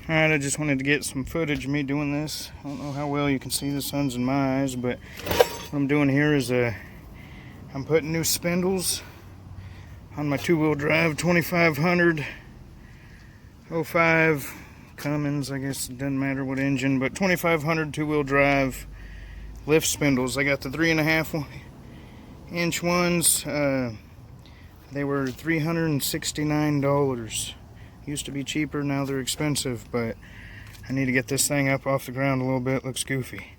Alright, I just wanted to get some footage of me doing this. I don't know how well you can see the sun's in my eyes, but what I'm doing here is I'm putting new spindles on my two-wheel drive 2500 05 Cummins. I guess it doesn't matter what engine, but 2500 two-wheel drive lift spindles. I got the 3.5 inch ones. They were $369. Used to be cheaper, now they're expensive, but I need to get this thing up off the ground a little bit. Looks goofy.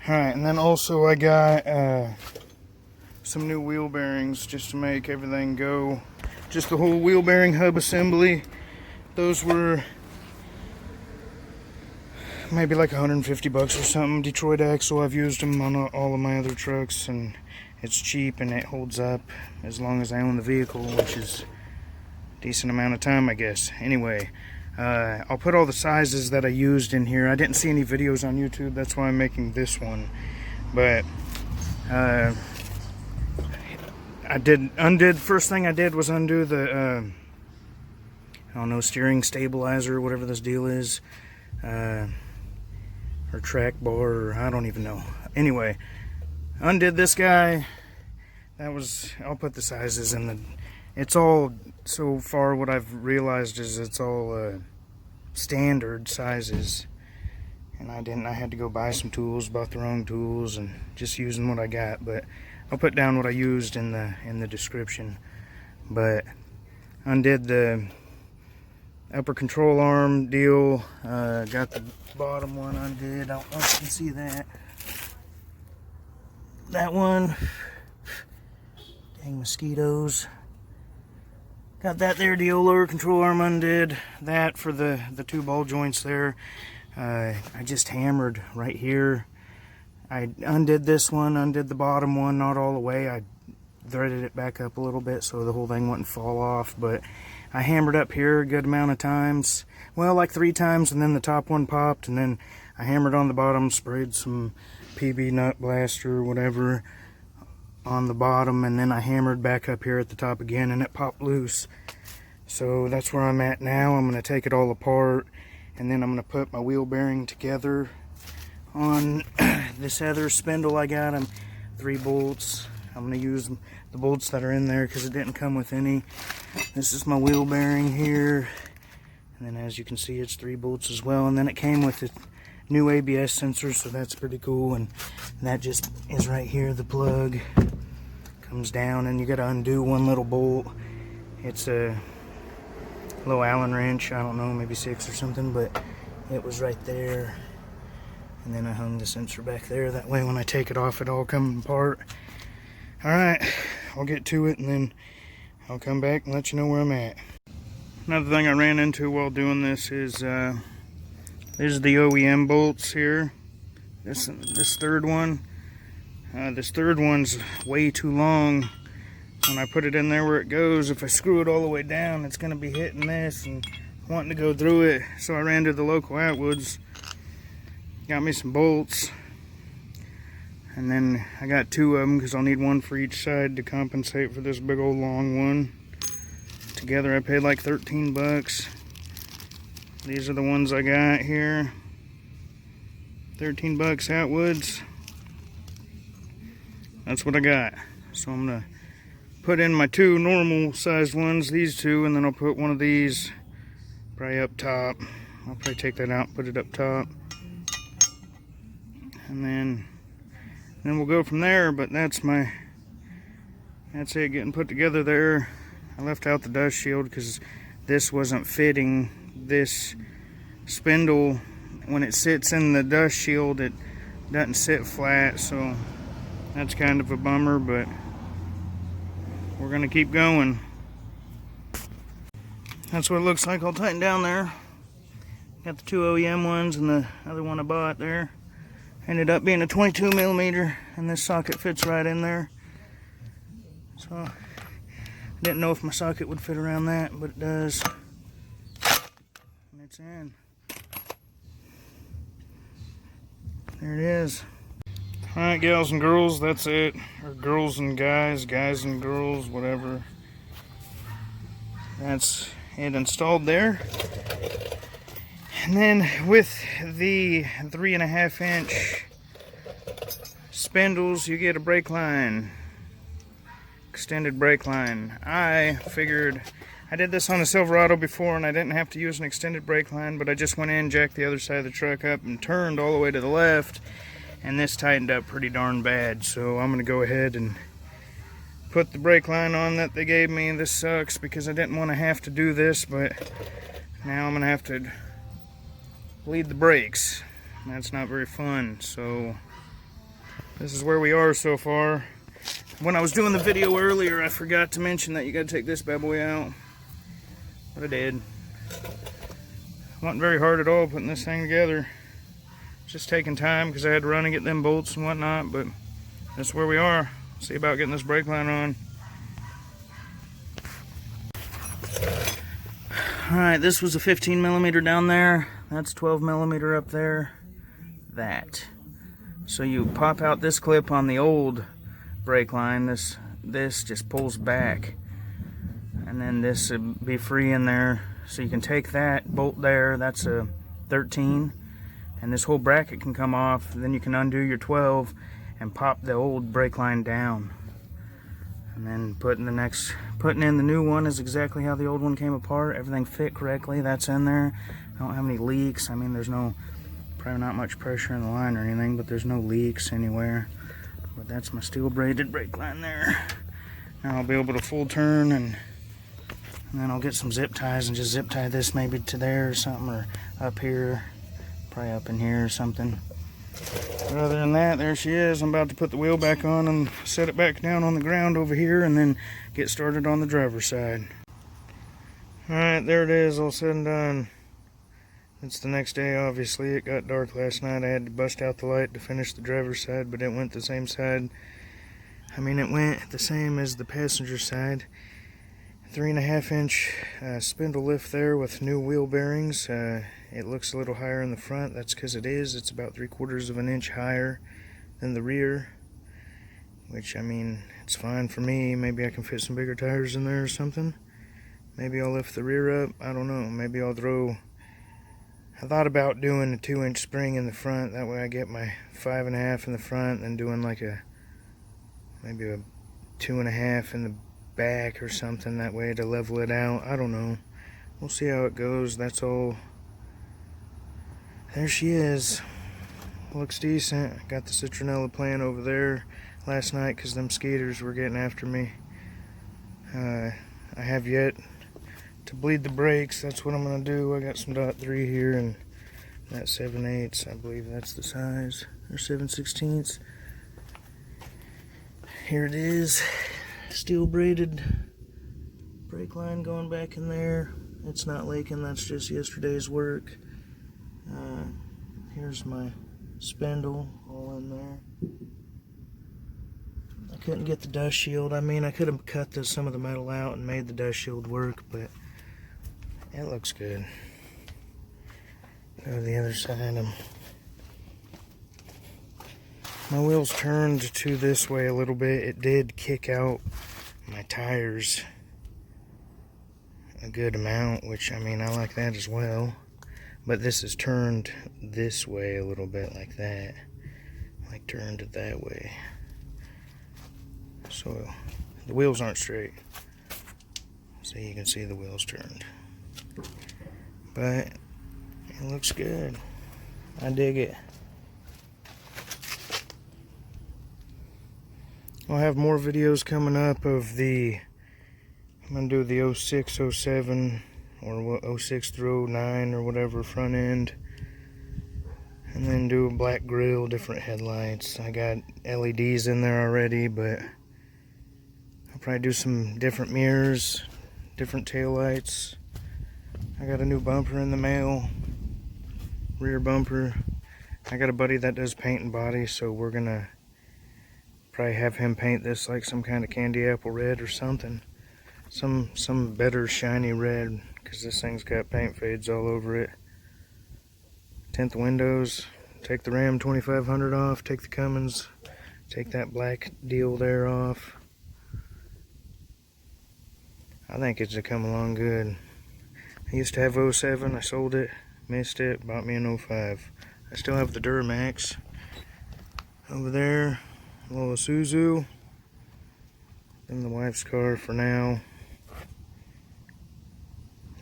Alright, and then also I got some new wheel bearings just to make everything go. Just the whole wheel bearing hub assembly. Those were maybe like 150 bucks or something. Detroit axle, I've used them on all of my other trucks, and it's cheap and it holds up as long as I own the vehicle, which is decent amount of time, I guess. Anyway, I'll put all the sizes that I used in here. I didn't see any videos on YouTube, that's why I'm making this one. But first thing I did was undo the I don't know, steering stabilizer or whatever this deal is, or track bar, or I don't even know. Anyway, undid this guy. That was, I'll put the sizes in the, it's all, so far what I've realized is it's all standard sizes, and I had to go buy some tools, bought the wrong tools, and just using what I got. But I'll put down what I used in the description. But undid the upper control arm deal, got the bottom one undid. I don't know if you can see that. That one, dang mosquitoes. Got that there deal, lower control arm undid. That for the two ball joints there. I just hammered right here. I undid this one, undid the bottom one, not all the way. I threaded it back up a little bit so the whole thing wouldn't fall off, but I hammered up here a good amount of times. Well, like 3 times, and then the top one popped, and then I hammered on the bottom, sprayed some PB nut blaster or whatever on the bottom, and then I hammered back up here at the top again, and it popped loose. So that's where I'm at now. I'm going to take it all apart, and then I'm going to put my wheel bearing together on this other spindle I got. 3 bolts. I'm going to use the bolts that are in there because it didn't come with any. This is my wheel bearing here, and then as you can see it's 3 bolts as well, and then it came with the new ABS sensor, so that's pretty cool. And that just is right here, the plug comes down, and you got to undo one little bolt. It's a little Allen wrench, I don't know, maybe 6 or something, but it was right there. And then I hung the sensor back there, that way when I take it off it all comes apart. Alright, I'll get to it and then I'll come back and let you know where I'm at. Another thing I ran into while doing this is the OEM bolts here. This third one. This third one's way too long. When I put it in there where it goes, if I screw it all the way down, it's going to be hitting this and wanting to go through it. So I ran to the local Atwoods, got me some bolts, and then I got 2 of them because I'll need one for each side to compensate for this big old long one. Together I paid like 13 bucks. These are the ones I got here. 13 bucks Atwoods. That's what I got. So I'm gonna put in my 2 normal sized ones, these 2, and then I'll put one of these probably up top. I'll probably take that out and put it up top. And then we'll go from there. But that's it getting put together there. I left out the dust shield because this wasn't fitting. This spindle, when it sits in the dust shield, it doesn't sit flat, so that's kind of a bummer, but we're gonna keep going. That's what it looks like all tightened down there. Got the 2 OEM ones and the other one I bought there. Ended up being a 22 millimeter, and this socket fits right in there. So I didn't know if my socket would fit around that, but it does. And it's in. There it is. Alright, gals and girls, that's it. Or girls and guys, guys and girls, whatever. That's it installed there. And then with the 3.5 inch spindles, you get a brake line, extended brake line. I figured, I did this on a Silverado before and I didn't have to use an extended brake line, but I just went in, jacked the other side of the truck up and turned all the way to the left, and this tightened up pretty darn bad. So I'm gonna go ahead and put the brake line on that they gave me. This sucks because I didn't want to have to do this, but now I'm gonna have to bleed the brakes. That's not very fun. So this is where we are so far. When I was doing the video earlier, I forgot to mention that you gotta take this bad boy out, but I did. It wasn't very hard at all putting this thing together. It's just taking time because I had to run and get them bolts and whatnot, but that's where we are. See about getting this brake line on. Alright, this was a 15 millimeter down there. That's 12 millimeter up there. That. So you pop out this clip on the old brake line. This just pulls back. And then this would be free in there. So you can take that bolt there. That's a 13. And this whole bracket can come off. Then you can undo your 12 and pop the old brake line down. And then putting in the new one is exactly how the old one came apart. Everything fit correctly. That's in there. I don't have any leaks. I mean, there's probably not much pressure in the line or anything, but there's no leaks anywhere. But that's my steel braided brake line there. Now I'll be able to full turn, and then I'll get some zip ties and just zip tie this maybe to there or something, or up here, probably up in here or something. But other than that, there she is. I'm about to put the wheel back on and set it back down on the ground over here and then get started on the driver's side. Alright, there it is, all said and done. It's the next day, obviously. It got dark last night. I had to bust out the light to finish the driver's side, but it went the same side. I mean, it went the same as the passenger side. 3.5 inch spindle lift there with new wheel bearings. It looks a little higher in the front. That's because it is. It's about 3/4 of an inch higher than the rear, which, I mean, it's fine for me. Maybe I can fit some bigger tires in there or something. Maybe I'll lift the rear up. I don't know. Maybe I'll throw... I thought about doing a 2-inch spring in the front. That way I get my 5.5 in the front, and doing like maybe a 2.5 in the back or something, that way to level it out. I don't know. We'll see how it goes. That's all. There she is. Looks decent. Got the citronella plant over there last night because them skaters were getting after me. I have yet to bleed the brakes. That's what I'm going to do. I got some .3 here and that 7/8. I believe that's the size, or 7/16. Here it is. Steel braided brake line going back in there. It's not leaking. That's just yesterday's work. Here's my spindle all in there. I couldn't get the dust shield. I mean, I could have cut some of the metal out and made the dust shield work, but it looks good. Go to the other side. My wheels turned to this way a little bit. It did kick out my tires a good amount, which, I mean, I like that as well. But this is turned this way a little bit, like that. Like turned it that way. So the wheels aren't straight. So you can see the wheels turned. But it looks good. I dig it. I'll have more videos coming up of I'm going to do the 06, 07, or 06 through 09 or whatever front end. And then do a black grille, different headlights. I got LEDs in there already, but I'll probably do some different mirrors, different tail lights. I got a new bumper in the mail, rear bumper. I got a buddy that does paint and body, so we're going to probably have him paint this like some kind of candy apple red or something. Some better shiny red, because this thing's got paint fades all over it. Tint the windows, take the Ram 2500 off, take the Cummins, take that black deal there off. I think it's come along good. I used to have 07, I sold it. Missed it, bought me an 05. I still have the Duramax over there, a little Isuzu, in the wife's car for now.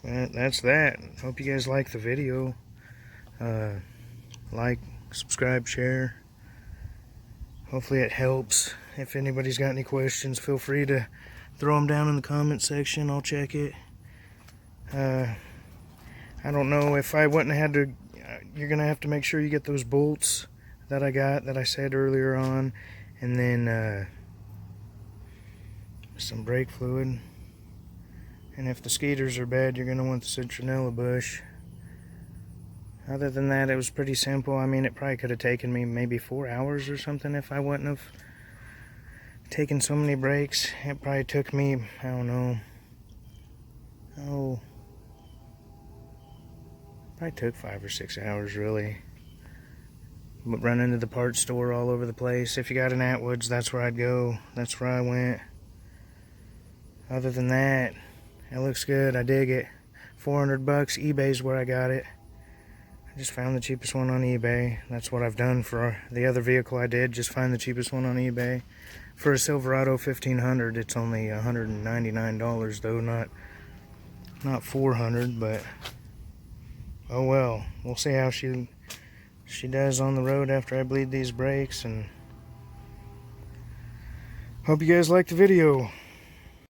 But that's that. Hope you guys like the video. Like, subscribe, share. Hopefully it helps. If anybody's got any questions, feel free to throw them down in the comment section. I'll check it. I don't know if I wouldn't have had to. You're gonna have to make sure you get those bolts that I said earlier on, and then some brake fluid. And if the skeeters are bad, you're gonna want the citronella bush. Other than that, it was pretty simple. I mean, it probably could have taken me maybe 4 hours or something if I wouldn't have taken so many breaks. It probably took me, I don't know, probably took 5 or 6 hours really. But running to the parts store all over the place. If you got an Atwoods, that's where I'd go. That's where I went. Other than that, it looks good. I dig it. 400 bucks. eBay's where I got it. I just found the cheapest one on eBay. That's what I've done for the other vehicle I did. Just find the cheapest one on eBay. For a Silverado 1500, it's only $199 though, not $400, but oh well. We'll see how she does on the road after I bleed these brakes, and hope you guys liked the video.